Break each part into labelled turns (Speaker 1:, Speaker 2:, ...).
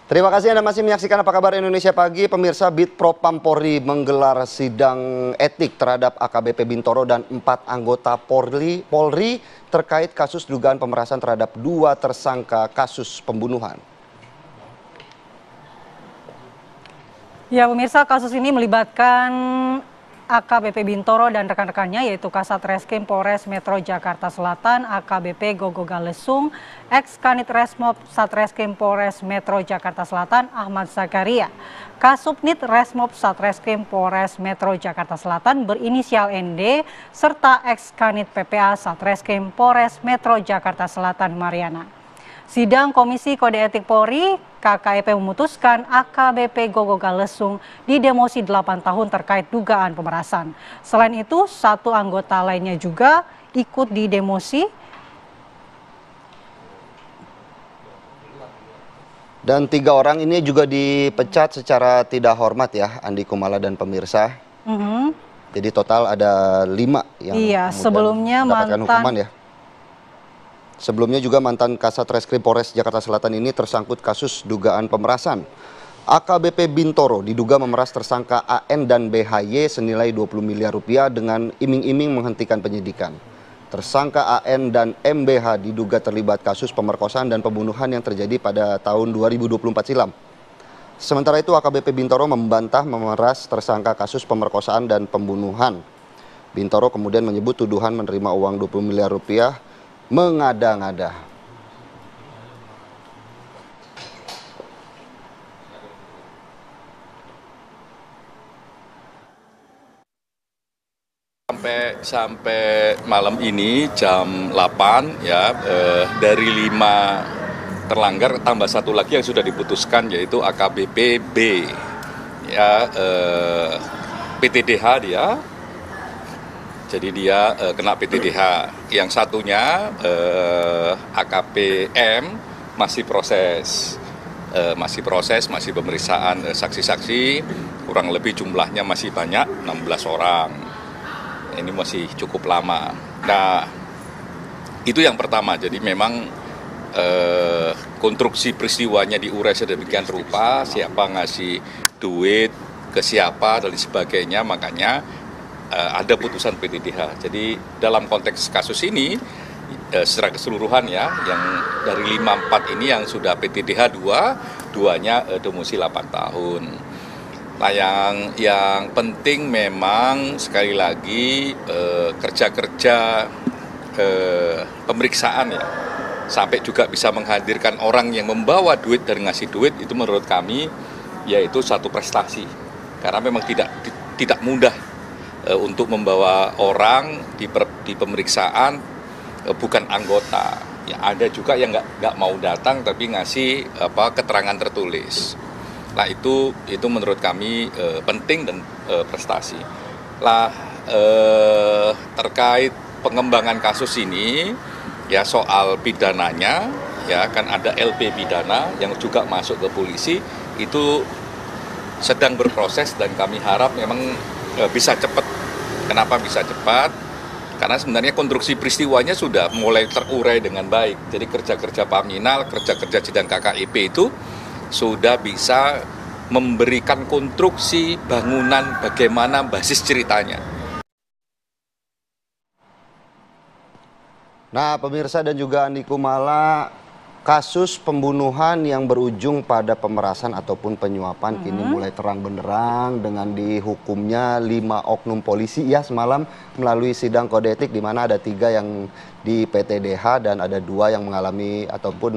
Speaker 1: Terima kasih Anda masih menyaksikan Apa Kabar Indonesia Pagi. Pemirsa, Bid Propam Polri menggelar sidang etik terhadap AKBP Bintoro dan 4 anggota Polri terkait kasus dugaan pemerasan terhadap 2 tersangka kasus pembunuhan.
Speaker 2: Ya pemirsa, kasus ini melibatkan AKBP Bintoro dan rekan-rekannya yaitu Kasat Reskrim Polres Metro Jakarta Selatan, AKBP Gogo Galesung, ex-Kanit Resmob Satreskrim Polres Metro Jakarta Selatan Ahmad Zakaria, Kasubnit Resmob Satreskrim Polres Metro Jakarta Selatan berinisial ND, serta ex-Kanit PPA Satreskrim Polres Metro Jakarta Selatan Mariana. Sidang Komisi Kode Etik Polri KKEP memutuskan AKBP Gogo Galesung didemosi 8 tahun terkait dugaan pemerasan. Selain itu, 1 anggota lainnya juga ikut didemosi.
Speaker 1: Dan 3 orang ini juga dipecat secara tidak hormat ya, Andi Kumala dan pemirsa. Jadi total ada 5 yang
Speaker 2: sebelumnya
Speaker 1: mendapatkan hukuman ya. Sebelumnya juga mantan Kasat Reskrim Polres Jakarta Selatan ini tersangkut kasus dugaan pemerasan. AKBP Bintoro diduga memeras tersangka AN dan BHY senilai 20 miliar rupiah dengan iming-iming menghentikan penyidikan. Tersangka AN dan MBH diduga terlibat kasus pemerkosaan dan pembunuhan yang terjadi pada tahun 2024 silam. Sementara itu AKBP Bintoro membantah memeras tersangka kasus pemerkosaan dan pembunuhan. Bintoro kemudian menyebut tuduhan menerima uang 20 miliar rupiah mengada-ngada.
Speaker 3: Sampai malam ini jam 8 ya, dari 5 terlanggar tambah 1 lagi yang sudah diputuskan yaitu AKBP B ya, PTDH dia. Jadi dia kena PTDH. Yang satunya AKPM masih proses, masih pemeriksaan saksi-saksi. Kurang lebih jumlahnya masih banyak, 16 orang. Ini masih cukup lama. Nah, itu yang pertama. Jadi memang konstruksi peristiwanya diurai sedemikian rupa, siapa ngasih duit ke siapa dan sebagainya, makanya ada putusan PTDH. Jadi dalam konteks kasus ini secara keseluruhan ya, yang dari 5-4 ini yang sudah PTDH 2-nya demosi 8 tahun. Nah yang penting memang sekali lagi kerja-kerja pemeriksaan ya, sampai juga bisa menghadirkan orang yang membawa duit dan ngasih duit, itu menurut kami yaitu satu prestasi. Karena memang tidak mudah untuk membawa orang di pemeriksaan bukan anggota. Ya, ada juga yang nggak mau datang tapi ngasih keterangan tertulis. Nah itu menurut kami penting dan prestasi. Lah terkait pengembangan kasus ini ya, soal pidananya ya, kan ada LP pidana yang juga masuk ke polisi, itu sedang berproses dan kami harap memang bisa cepat. Kenapa bisa cepat? Karena sebenarnya konstruksi peristiwanya sudah mulai terurai dengan baik. Jadi kerja-kerja Paminal, kerja-kerja sidang KKEP itu sudah bisa memberikan konstruksi bangunan bagaimana basis ceritanya.
Speaker 1: Nah, pemirsa dan juga Andi Kumala, kasus pembunuhan yang berujung pada pemerasan ataupun penyuapan kini mulai terang benderang dengan dihukumnya 5 oknum polisi ya semalam melalui sidang kode etik, di mana ada 3 yang di PTDH dan ada 2 yang mengalami ataupun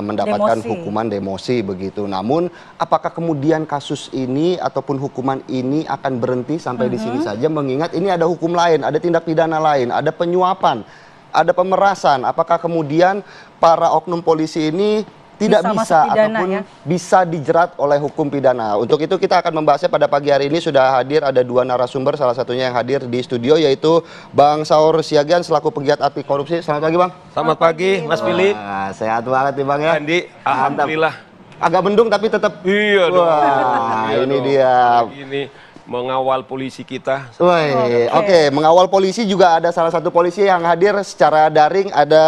Speaker 1: mendapatkan hukuman demosi begitu. Namun apakah kemudian kasus ini ataupun hukuman ini akan berhenti sampai di sini saja, mengingat ini ada hukum lain, ada tindak pidana lain, ada penyuapan, ada pemerasan. Apakah kemudian para oknum polisi ini tidak bisa ataupun bisa dijerat oleh hukum pidana? Untuk itu kita akan membahasnya pada pagi hari ini. Sudah hadir ada 2 narasumber, salah satunya yang hadir di studio yaitu Bang Saur Siagian selaku pegiat anti korupsi. Selamat pagi Bang.
Speaker 4: Selamat pagi Mas Philip.
Speaker 1: Sehat banget nih Bang ya.
Speaker 4: Andi, alhamdulillah.
Speaker 1: Agak mendung tapi tetap.
Speaker 4: Iya dong.
Speaker 1: Wah, ini dia.
Speaker 4: Ini mengawal polisi kita.
Speaker 1: Oke, mengawal polisi juga ada salah satu polisi yang hadir secara daring, ada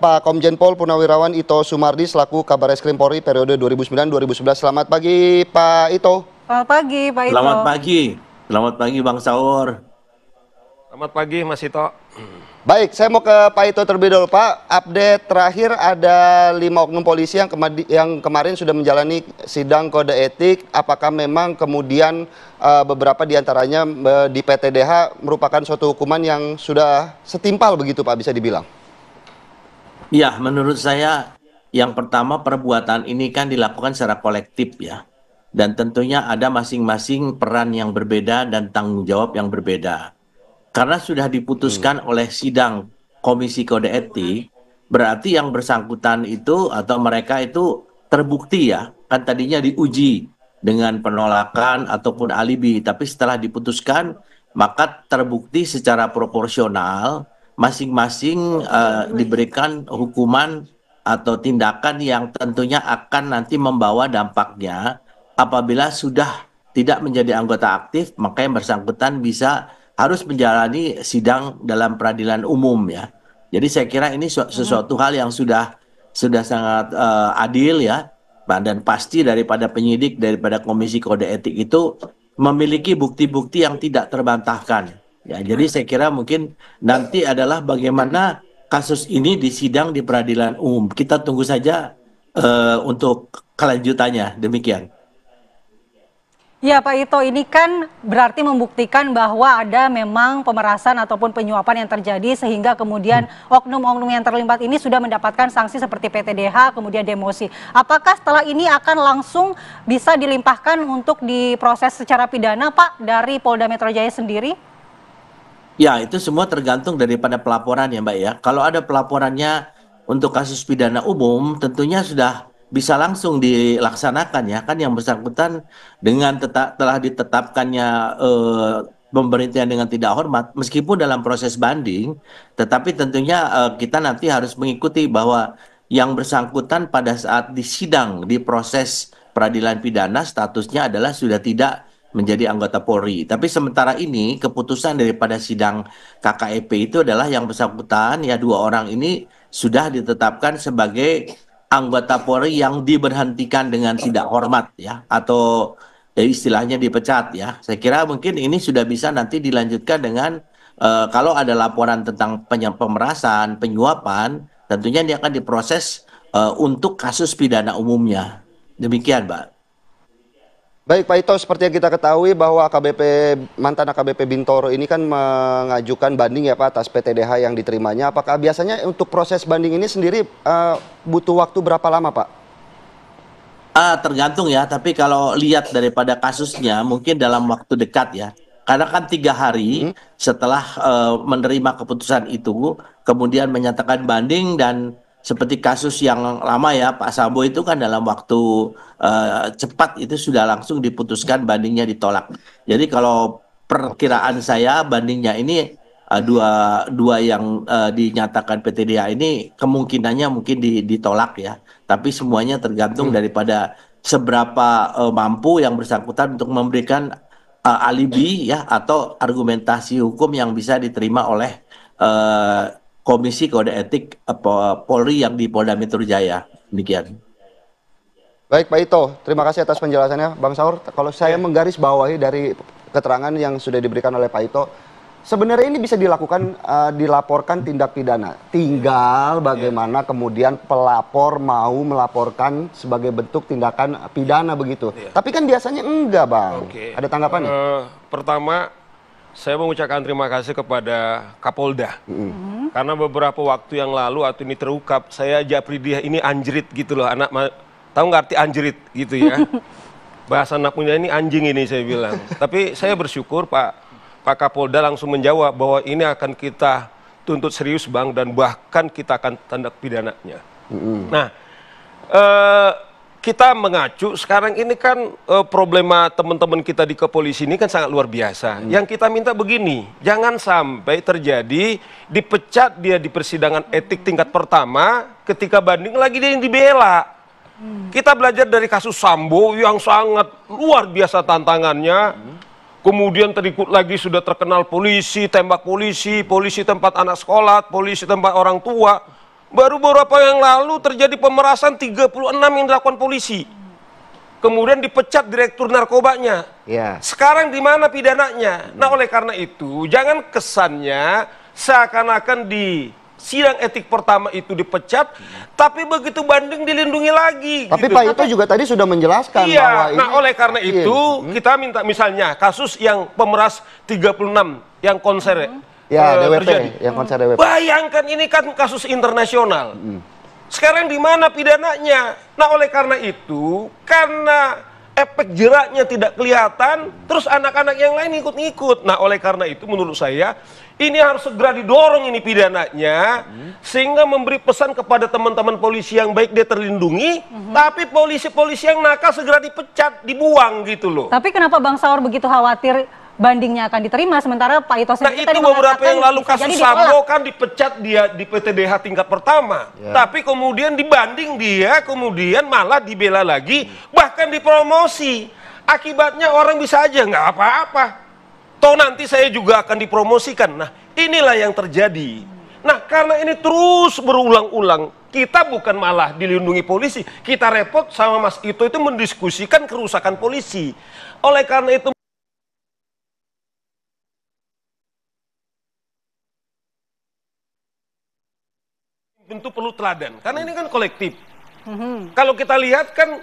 Speaker 1: Pak Komjen Pol Purnawirawan Ito Sumardi selaku Kabar Eskrim Polri periode 2009-2011. Selamat pagi Pak Ito.
Speaker 2: Selamat pagi Pak Ito.
Speaker 5: Selamat pagi Bang Saur.
Speaker 4: Selamat pagi Mas Ito.
Speaker 1: Baik, saya mau ke Pak Ito terlebih dulu Pak. Update terakhir ada 5 oknum polisi yang kemarin sudah menjalani sidang kode etik. Apakah memang kemudian beberapa diantaranya di PTDH merupakan suatu hukuman yang sudah setimpal begitu Pak, bisa dibilang?
Speaker 5: Ya, menurut saya yang pertama perbuatan ini kan dilakukan secara kolektif ya. Dan tentunya ada masing-masing peran yang berbeda dan tanggung jawab yang berbeda. Karena sudah diputuskan oleh sidang Komisi Kode Etik, berarti yang bersangkutan itu atau mereka itu terbukti ya, kan tadinya diuji dengan penolakan ataupun alibi, tapi setelah diputuskan maka terbukti secara proporsional masing-masing diberikan hukuman atau tindakan yang tentunya akan nanti membawa dampaknya apabila sudah tidak menjadi anggota aktif, maka yang bersangkutan harus menjalani sidang dalam peradilan umum ya. Jadi saya kira ini sesuatu hal yang sudah sangat adil ya, dan pasti daripada penyidik, daripada Komisi Kode Etik itu memiliki bukti-bukti yang tidak terbantahkan. Ya, jadi saya kira mungkin nanti adalah bagaimana kasus ini disidang di peradilan umum. Kita tunggu saja untuk kelanjutannya. Demikian.
Speaker 2: Ya Pak Ito, ini kan berarti membuktikan bahwa ada memang pemerasan ataupun penyuapan yang terjadi sehingga kemudian oknum-oknum yang terlibat ini sudah mendapatkan sanksi seperti PTDH, kemudian demosi. Apakah setelah ini akan langsung bisa dilimpahkan untuk diproses secara pidana Pak dari Polda Metro Jaya sendiri?
Speaker 5: Ya, itu semua tergantung daripada pelaporan ya Mbak ya. Kalau ada pelaporannya untuk kasus pidana umum tentunya sudah bisa langsung dilaksanakan ya, kan yang bersangkutan dengan telah ditetapkannya pemberhentian dengan tidak hormat meskipun dalam proses banding, tetapi tentunya kita nanti harus mengikuti bahwa yang bersangkutan pada saat disidang di proses peradilan pidana statusnya adalah sudah tidak menjadi anggota Polri. Tapi sementara ini keputusan daripada sidang KKEP itu adalah yang bersangkutan ya 2 orang ini sudah ditetapkan sebagai anggota Polri yang diberhentikan dengan tidak hormat ya, atau istilahnya dipecat ya. Saya kira mungkin ini sudah bisa nanti dilanjutkan dengan kalau ada laporan tentang pemerasan, penyuapan, tentunya ini akan diproses untuk kasus pidana umumnya. Demikian, Mbak.
Speaker 1: Baik Pak Ito, seperti yang kita ketahui bahwa mantan AKBP Bintoro ini kan mengajukan banding ya Pak atas PTDH yang diterimanya. Apakah biasanya untuk proses banding ini sendiri butuh waktu berapa lama Pak?
Speaker 5: Tergantung ya, tapi kalau lihat daripada kasusnya mungkin dalam waktu dekat ya. Karena kan 3 hari setelah menerima keputusan itu, kemudian menyatakan banding dan seperti kasus yang lama ya Pak Sambo itu kan dalam waktu cepat itu sudah langsung diputuskan bandingnya ditolak. Jadi kalau perkiraan saya bandingnya ini dua yang dinyatakan PTDH ini kemungkinannya mungkin ditolak ya. Tapi semuanya tergantung daripada seberapa mampu yang bersangkutan untuk memberikan alibi ya atau argumentasi hukum yang bisa diterima oleh Komisi Kode Etik Polri yang di Polda Metro Jaya. Demikian.
Speaker 1: Baik Pak Ito, terima kasih atas penjelasannya Bang Saur. Kalau saya menggarisbawahi dari keterangan yang sudah diberikan oleh Pak Ito, sebenarnya ini bisa dilaporkan tindak pidana. Tinggal bagaimana kemudian pelapor mau melaporkan sebagai bentuk tindakan pidana begitu. Tapi kan biasanya enggak Bang. Ada tanggapan?
Speaker 4: Pertama, saya mengucapkan terima kasih kepada Kapolda. Karena beberapa waktu yang lalu waktu ini terungkap, saya japri dia ini anjrit gitu loh. Tahu nggak arti anjrit gitu ya? Bahasa anak punya ini anjing ini saya bilang. Tapi saya bersyukur Pak Kapolda langsung menjawab bahwa ini akan kita tuntut serius Bang dan bahkan kita akan tindak pidananya. Nah, kita mengacu sekarang ini kan problema teman-teman kita di kepolisian ini kan sangat luar biasa. Yang kita minta begini, jangan sampai terjadi dipecat dia di persidangan etik tingkat pertama, ketika banding lagi dia yang dibela. Kita belajar dari kasus Sambo yang sangat luar biasa tantangannya. kemudian terikut lagi sudah terkenal polisi, tembak polisi, polisi tempat anak sekolah, polisi tempat orang tua. Baru beberapa yang lalu terjadi pemerasan 36 yang dilakukan polisi. Kemudian dipecat direktur narkobanya.
Speaker 1: Ya.
Speaker 4: Sekarang di mana pidananya? Nah, oleh karena itu jangan kesannya seakan-akan di sidang etik pertama itu dipecat, tapi begitu banding dilindungi lagi.
Speaker 1: Tapi
Speaker 4: gitu.
Speaker 1: Pak Ito juga tadi sudah menjelaskan
Speaker 4: Iya,
Speaker 1: bahwa ini...
Speaker 4: nah oleh karena itu kita minta misalnya kasus yang pemeras 36 yang konser
Speaker 1: Ya, DWP,
Speaker 4: terjadi.
Speaker 1: yang konser DWP.
Speaker 4: Bayangkan ini kan kasus internasional. Sekarang di mana pidananya? Nah oleh karena itu, karena efek jeraknya tidak kelihatan, terus anak-anak yang lain ikut-ikut. Nah oleh karena itu menurut saya, ini harus segera didorong ini pidananya, sehingga memberi pesan kepada teman-teman polisi yang baik dia terlindungi, tapi polisi-polisi yang nakal segera dipecat, dibuang gitu loh.
Speaker 2: Tapi kenapa Bang Saur begitu khawatir bandingnya akan diterima, sementara Pak Ito
Speaker 4: Nah
Speaker 2: sendiri
Speaker 4: itu
Speaker 2: tadi
Speaker 4: beberapa
Speaker 2: mengatakan
Speaker 4: yang lalu
Speaker 2: bisa
Speaker 4: kasus
Speaker 2: jadi ditolak.
Speaker 4: Sambo kan dipecat dia di PTDH tingkat pertama. Tapi kemudian dibanding dia, kemudian malah dibela lagi, bahkan dipromosi. Akibatnya orang bisa aja nggak apa-apa. Toh nanti saya juga akan dipromosikan. Nah inilah yang terjadi. Nah karena ini terus berulang-ulang, kita bukan malah dilindungi polisi, kita repot sama Mas Ito itu mendiskusikan kerusakan polisi. Oleh karena itu tentu perlu teladan, karena ini kan kolektif. Kalau kita lihat kan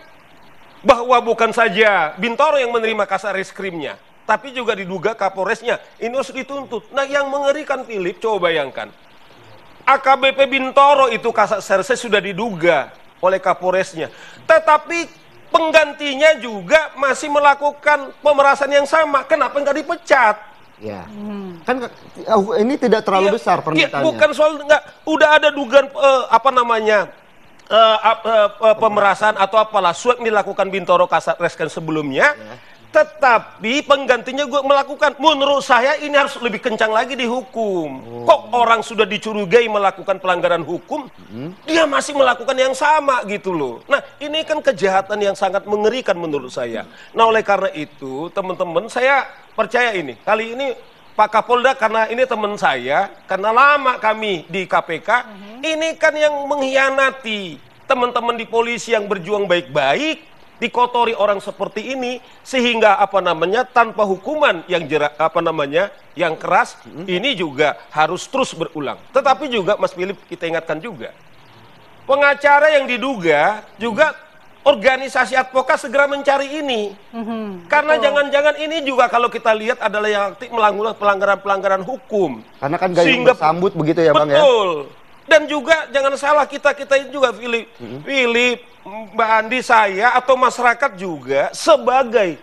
Speaker 4: bahwa bukan saja Bintoro yang menerima Kasareskrimnya, tapi juga diduga Kapolresnya. Ini harus dituntut. Nah yang mengerikan Philip, coba bayangkan. AKBP Bintoro itu Kasareskrim sudah diduga oleh Kapolresnya. Tetapi penggantinya juga masih melakukan pemerasan yang sama. Kenapa nggak dipecat?
Speaker 1: Ya. Kan ini tidak terlalu besar permintaannya.
Speaker 4: Bukan soal udah ada dugaan pemerasan atau apalah suap dilakukan Bintoro Kasareskrim sebelumnya. Tetapi penggantinya gue melakukan. Menurut saya ini harus lebih kencang lagi dihukum. Kok orang sudah dicurigai melakukan pelanggaran hukum, dia masih melakukan yang sama gitu loh. Nah ini kan kejahatan yang sangat mengerikan menurut saya. Nah oleh karena itu teman-teman, saya percaya ini. Kali ini Pak Kapolda, karena ini teman saya, karena lama kami di KPK, ini kan yang mengkhianati teman-teman di polisi yang berjuang baik-baik, dikotori orang seperti ini, sehingga tanpa hukuman yang yang keras, ini juga harus terus berulang. Tetapi juga Mas Philip, kita ingatkan juga, pengacara yang diduga juga organisasi advokat segera mencari ini. Karena jangan-jangan ini juga kalau kita lihat adalah yang aktif melakukan pelanggaran-pelanggaran hukum.
Speaker 1: Karena kan gayung bersambut begitu ya Bang ya?
Speaker 4: Betul. Dan juga jangan salah kita ini juga Philip, Mbak Andi, saya atau masyarakat juga sebagai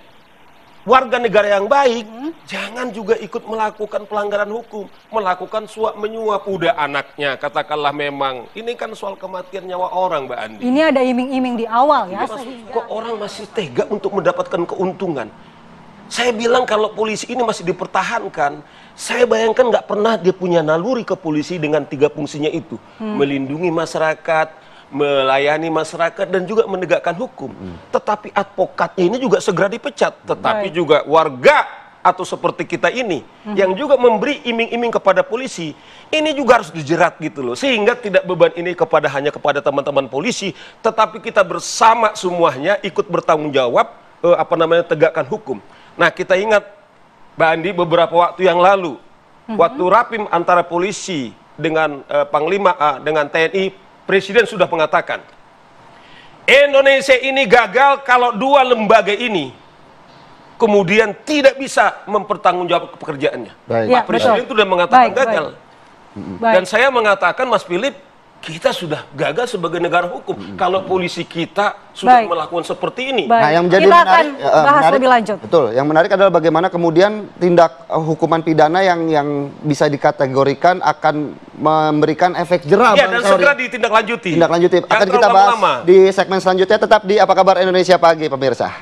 Speaker 4: warga negara yang baik, jangan juga ikut melakukan pelanggaran hukum, melakukan suap menyuap. Udah anaknya, katakanlah memang, ini kan soal kematian nyawa orang Mbak Andi.
Speaker 2: Ini ada iming-iming di awal ya.
Speaker 4: Kok orang masih tega untuk mendapatkan keuntungan? Saya bilang kalau polisi ini masih dipertahankan, saya bayangkan nggak pernah dia punya naluri ke polisi dengan 3 fungsinya itu. Melindungi masyarakat, melayani masyarakat, dan juga menegakkan hukum. Tetapi advokatnya ini juga segera dipecat. Tetapi juga warga atau seperti kita ini, yang juga memberi iming-iming kepada polisi, ini juga harus dijerat gitu loh. Sehingga tidak beban ini hanya kepada teman-teman polisi, tetapi kita bersama semuanya ikut bertanggung jawab, tegakkan hukum. Nah kita ingat Mbak Andi, beberapa waktu yang lalu, waktu rapim antara polisi dengan Panglima dengan TNI, Presiden sudah mengatakan, Indonesia ini gagal kalau 2 lembaga ini kemudian tidak bisa mempertanggungjawabkan pekerjaannya. Pak Presiden itu sudah mengatakan gagal. Dan saya mengatakan, Mas Philip, kita sudah gagal sebagai negara hukum kalau polisi kita sudah melakukan seperti ini.
Speaker 1: Nah, yang menjadi
Speaker 2: kita
Speaker 1: menarik,
Speaker 2: akan bahas lebih lanjut.
Speaker 1: Betul, yang menarik adalah bagaimana kemudian tindak hukuman pidana yang bisa dikategorikan akan memberikan efek jera.
Speaker 4: Ya, dan segera ditindaklanjuti.
Speaker 1: Akan kita bahas di segmen selanjutnya, tetap di Apa Kabar Indonesia Pagi, pemirsa.